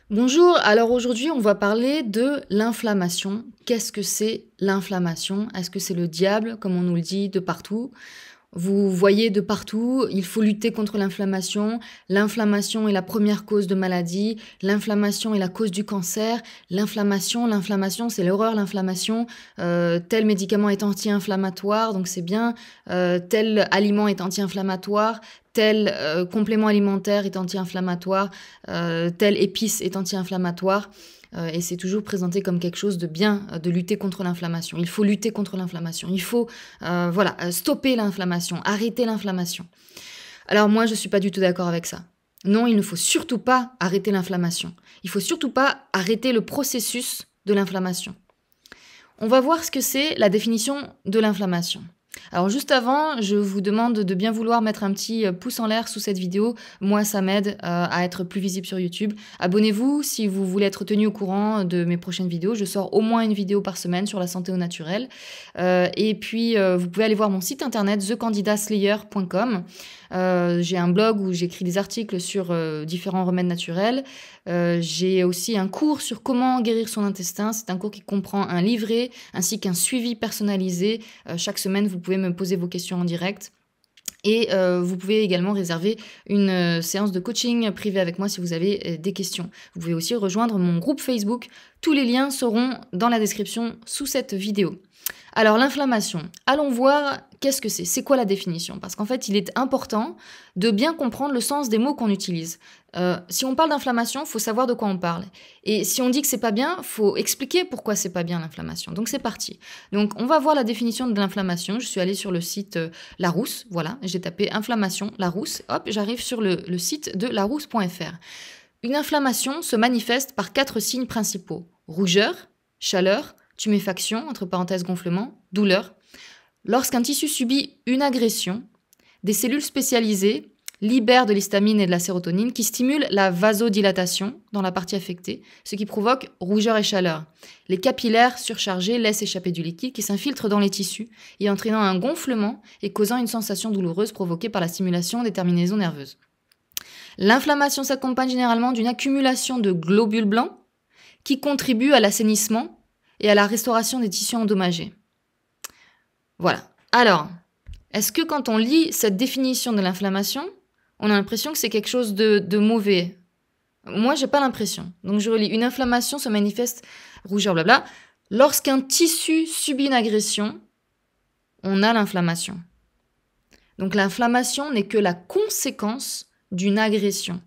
Bonjour, alors aujourd'hui on va parler de l'inflammation. Qu'est-ce que c'est l'inflammation? Est-ce que c'est le diable, comme on nous le dit de partout? Vous voyez de partout, il faut lutter contre l'inflammation. L'inflammation est la première cause de maladie. L'inflammation est la cause du cancer. L'inflammation, c'est l'horreur, l'inflammation. Tel médicament est anti-inflammatoire, donc c'est bien. Tel aliment est anti-inflammatoire. Tel complément alimentaire est anti-inflammatoire. Telle épice est anti-inflammatoire. Et c'est toujours présenté comme quelque chose de bien, de lutter contre l'inflammation. Il faut lutter contre l'inflammation. Il faut stopper l'inflammation, arrêter l'inflammation. Alors moi, je ne suis pas du tout d'accord avec ça. Non, il ne faut surtout pas arrêter l'inflammation. Il ne faut surtout pas arrêter le processus de l'inflammation. On va voir ce que c'est la définition de l'inflammation. Alors juste avant, je vous demande de bien vouloir mettre un petit pouce en l'air sous cette vidéo. Moi, ça m'aide à être plus visible sur YouTube. Abonnez-vous si vous voulez être tenu au courant de mes prochaines vidéos. Je sors au moins une vidéo par semaine sur la santé au naturel. Et puis, vous pouvez aller voir mon site internet thecandidaslayer.com. J'ai un blog où j'écris des articles sur différents remèdes naturels. J'ai aussi un cours sur comment guérir son intestin. C'est un cours qui comprend un livret ainsi qu'un suivi personnalisé. Chaque semaine, vous pouvez me poser vos questions en direct. Et vous pouvez également réserver une séance de coaching privée avec moi si vous avez des questions. Vous pouvez aussi rejoindre mon groupe Facebook. Tous les liens seront dans la description sous cette vidéo. Alors l'inflammation, allons voir qu'est-ce que c'est. C'est quoi la définition? Parce qu'en fait, il est important de bien comprendre le sens des mots qu'on utilise. Si on parle d'inflammation, il faut savoir de quoi on parle. Et si on dit que c'est pas bien, faut expliquer pourquoi c'est pas bien l'inflammation. Donc c'est parti. Donc on va voir la définition de l'inflammation. Je suis allée sur le site Larousse, voilà, j'ai tapé inflammation Larousse, hop, j'arrive sur le site de larousse.fr. Une inflammation se manifeste par 4 signes principaux: rougeur, chaleur, tuméfaction, entre parenthèses gonflement, douleur. Lorsqu'un tissu subit une agression, des cellules spécialisées libèrent de l'histamine et de la sérotonine qui stimulent la vasodilatation dans la partie affectée, ce qui provoque rougeur et chaleur. Les capillaires surchargés laissent échapper du liquide qui s'infiltre dans les tissus et entraînant un gonflement et causant une sensation douloureuse provoquée par la stimulation des terminaisons nerveuses. L'inflammation s'accompagne généralement d'une accumulation de globules blancs qui contribuent à l'assainissement et à la restauration des tissus endommagés. Voilà. Alors, est-ce que quand on lit cette définition de l'inflammation, on a l'impression que c'est quelque chose de mauvais? Moi, j'ai pas l'impression. Donc, je relis. Une inflammation se manifeste, rougeur, blabla. Lorsqu'un tissu subit une agression, on a l'inflammation. Donc, l'inflammation n'est que la conséquence d'une agression.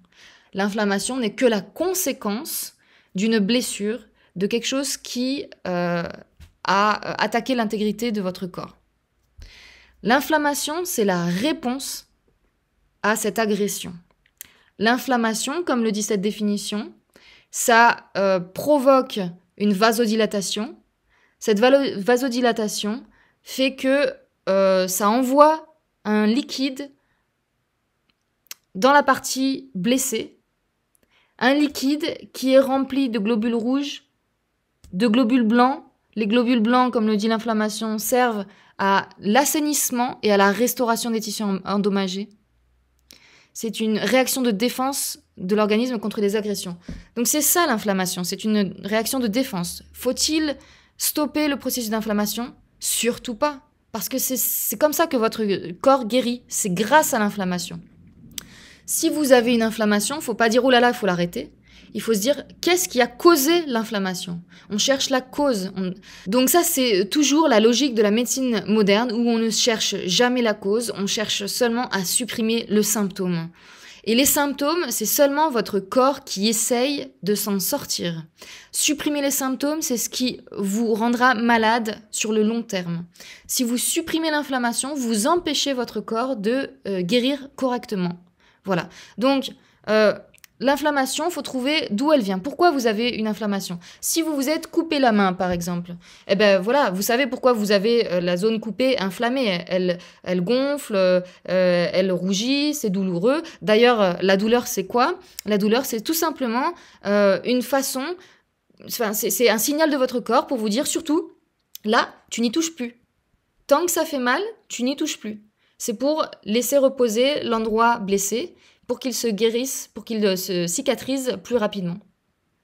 L'inflammation n'est que la conséquence d'une blessure, de quelque chose qui a attaqué l'intégrité de votre corps. L'inflammation, c'est la réponse à cette agression. L'inflammation, comme le dit cette définition, ça provoque une vasodilatation. Cette vasodilatation fait que ça envoie un liquide dans la partie blessée, un liquide qui est rempli de globules rouges, de globules blancs. Les globules blancs, comme le dit l'inflammation, servent à l'assainissement et à la restauration des tissus endommagés. C'est une réaction de défense de l'organisme contre les agressions. Donc c'est ça l'inflammation, c'est une réaction de défense. Faut-il stopper le processus d'inflammation? Surtout pas, parce que c'est comme ça que votre corps guérit, c'est grâce à l'inflammation. Si vous avez une inflammation, il ne faut pas dire « oh là là, il faut l'arrêter ». Il faut se dire qu'est-ce qui a causé l'inflammation. On cherche la cause. Donc ça, c'est toujours la logique de la médecine moderne où on ne cherche jamais la cause, on cherche seulement à supprimer le symptôme. Et les symptômes, c'est seulement votre corps qui essaye de s'en sortir. Supprimer les symptômes, c'est ce qui vous rendra malade sur le long terme. Si vous supprimez l'inflammation, vous empêchez votre corps de guérir correctement. Voilà. Donc, l'inflammation, il faut trouver d'où elle vient. Pourquoi vous avez une inflammation? Si vous vous êtes coupé la main, par exemple, eh ben voilà, vous savez pourquoi vous avez la zone coupée inflammée. Elle gonfle, elle rougit, c'est douloureux. D'ailleurs, la douleur, c'est quoi? La douleur, c'est tout simplement une façon... Enfin, c'est un signal de votre corps pour vous dire, surtout, là, tu n'y touches plus. Tant que ça fait mal, tu n'y touches plus. C'est pour laisser reposer l'endroit blessé, pour qu'il se guérisse, pour qu'il se cicatrise plus rapidement.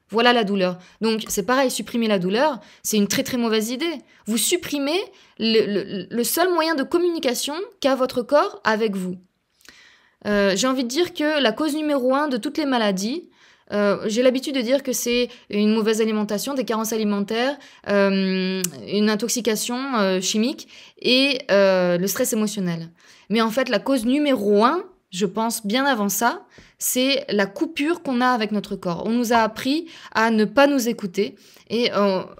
Voilà la douleur. Donc, c'est pareil, supprimer la douleur, c'est une très très mauvaise idée. Vous supprimez le seul moyen de communication qu'a votre corps avec vous. J'ai envie de dire que la cause numéro 1 de toutes les maladies, j'ai l'habitude de dire que c'est une mauvaise alimentation, des carences alimentaires, une intoxication chimique et le stress émotionnel. Mais en fait, la cause numéro 1, je pense bien avant ça, c'est la coupure qu'on a avec notre corps. On nous a appris à ne pas nous écouter et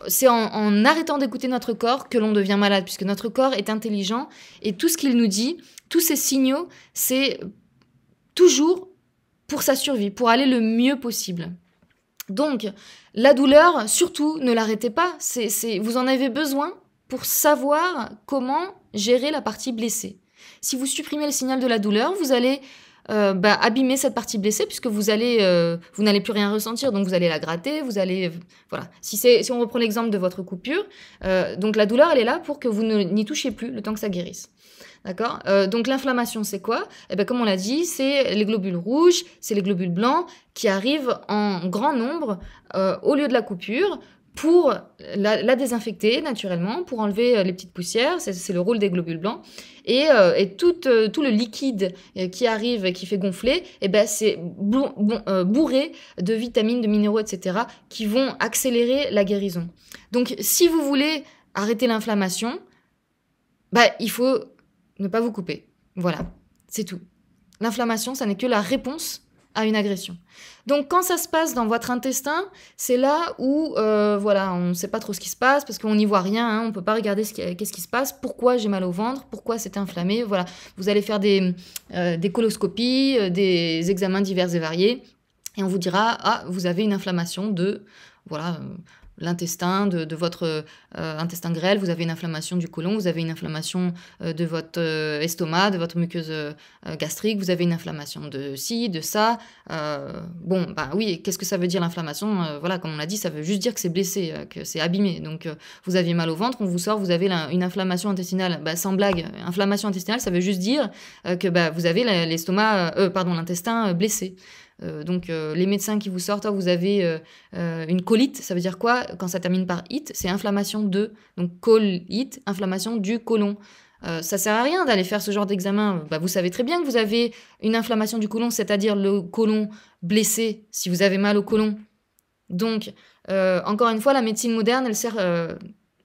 c'est en arrêtant d'écouter notre corps que l'on devient malade, puisque notre corps est intelligent et tout ce qu'il nous dit, tous ces signaux, c'est toujours pour sa survie, pour aller le mieux possible. Donc, la douleur, surtout, ne l'arrêtez pas. Vous en avez besoin pour savoir comment gérer la partie blessée. Si vous supprimez le signal de la douleur, vous allez abîmer cette partie blessée puisque vous n'allez plus rien ressentir. Donc, vous allez la gratter, vous allez... voilà. Si on reprend l'exemple de votre coupure, donc la douleur, elle est là pour que vous n'y touchiez plus le temps que ça guérisse. D'accord. Donc l'inflammation, c'est quoi? Eh ben, comme on l'a dit, c'est les globules rouges, c'est les globules blancs qui arrivent en grand nombre au lieu de la coupure pour la désinfecter naturellement, pour enlever les petites poussières. C'est le rôle des globules blancs. Et tout le liquide qui arrive et qui fait gonfler, eh ben, c'est bourré de vitamines, de minéraux, etc. qui vont accélérer la guérison. Donc si vous voulez arrêter l'inflammation, il faut ne pas vous couper. Voilà, c'est tout. L'inflammation, ça n'est que la réponse à une agression. Donc, quand ça se passe dans votre intestin, c'est là où, on ne sait pas trop ce qui se passe, parce qu'on n'y voit rien, hein, on ne peut pas regarder qu'est-ce qui se passe, pourquoi j'ai mal au ventre, pourquoi c'est inflammé, voilà. Vous allez faire des coloscopies, des examens divers et variés, et on vous dira, ah, vous avez une inflammation de, l'intestin, de votre intestin grêle, vous avez une inflammation du côlon, vous avez une inflammation de votre estomac, de votre muqueuse gastrique, vous avez une inflammation de ci, de ça. Oui, qu'est-ce que ça veut dire l'inflammation? Comme on l'a dit, ça veut juste dire que c'est blessé, que c'est abîmé. Donc, vous aviez mal au ventre, on vous sort, vous avez une inflammation intestinale. Sans blague, inflammation intestinale, ça veut juste dire que vous avez l'intestin blessé. Donc les médecins qui vous sortent, vous avez une colite, ça veut dire quoi? Quand ça termine par it, c'est inflammation de, donc colite, inflammation du côlon. Ça sert à rien d'aller faire ce genre d'examen. Vous savez très bien que vous avez une inflammation du côlon, c'est-à-dire le côlon blessé, si vous avez mal au côlon. Donc, encore une fois, la médecine moderne, elle sert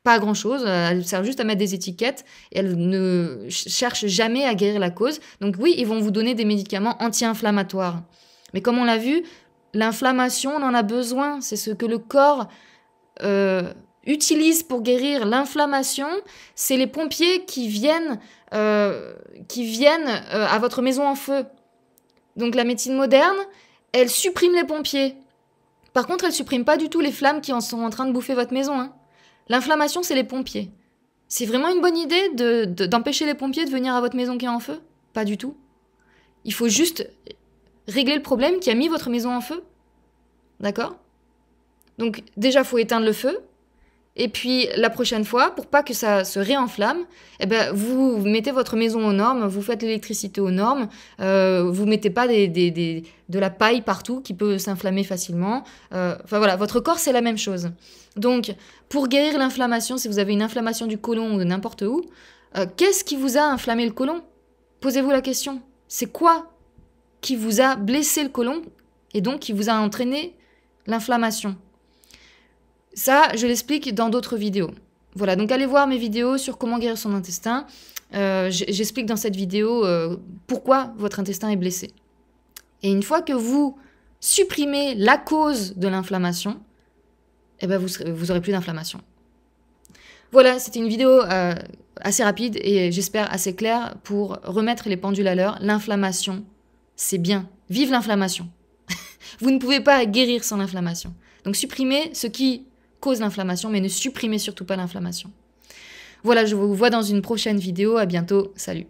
pas à grand-chose, elle sert juste à mettre des étiquettes, et elle ne cherche jamais à guérir la cause. Donc oui, ils vont vous donner des médicaments anti-inflammatoires. Mais comme on l'a vu, l'inflammation, on en a besoin. C'est ce que le corps utilise pour guérir l'inflammation. C'est les pompiers qui viennent à votre maison en feu. Donc la médecine moderne, elle supprime les pompiers. Par contre, elle supprime pas du tout les flammes qui en sont en train de bouffer votre maison. Hein. L'inflammation, c'est les pompiers. C'est vraiment une bonne idée d'empêcher les pompiers de venir à votre maison qui est en feu? Pas du tout. Il faut juste régler le problème qui a mis votre maison en feu. D'accord? Donc déjà, il faut éteindre le feu. Et puis la prochaine fois, pour pas que ça se réenflamme, vous mettez votre maison aux normes, vous faites l'électricité aux normes, vous mettez pas de la paille partout qui peut s'inflammer facilement. Votre corps, c'est la même chose. Donc, pour guérir l'inflammation, si vous avez une inflammation du côlon ou de n'importe où, qu'est-ce qui vous a inflammé le côlon? Posez-vous la question. C'est quoi qui vous a blessé le côlon et donc qui vous a entraîné l'inflammation? Ça, je l'explique dans d'autres vidéos. Voilà, donc allez voir mes vidéos sur comment guérir son intestin. J'explique dans cette vidéo pourquoi votre intestin est blessé. Et une fois que vous supprimez la cause de l'inflammation, vous aurez plus d'inflammation. Voilà, c'était une vidéo assez rapide et j'espère assez claire pour remettre les pendules à l'heure. L'inflammation, c'est bien. Vive l'inflammation. Vous ne pouvez pas guérir sans l'inflammation. Donc supprimez ce qui cause l'inflammation, mais ne supprimez surtout pas l'inflammation. Voilà, je vous vois dans une prochaine vidéo. À bientôt. Salut.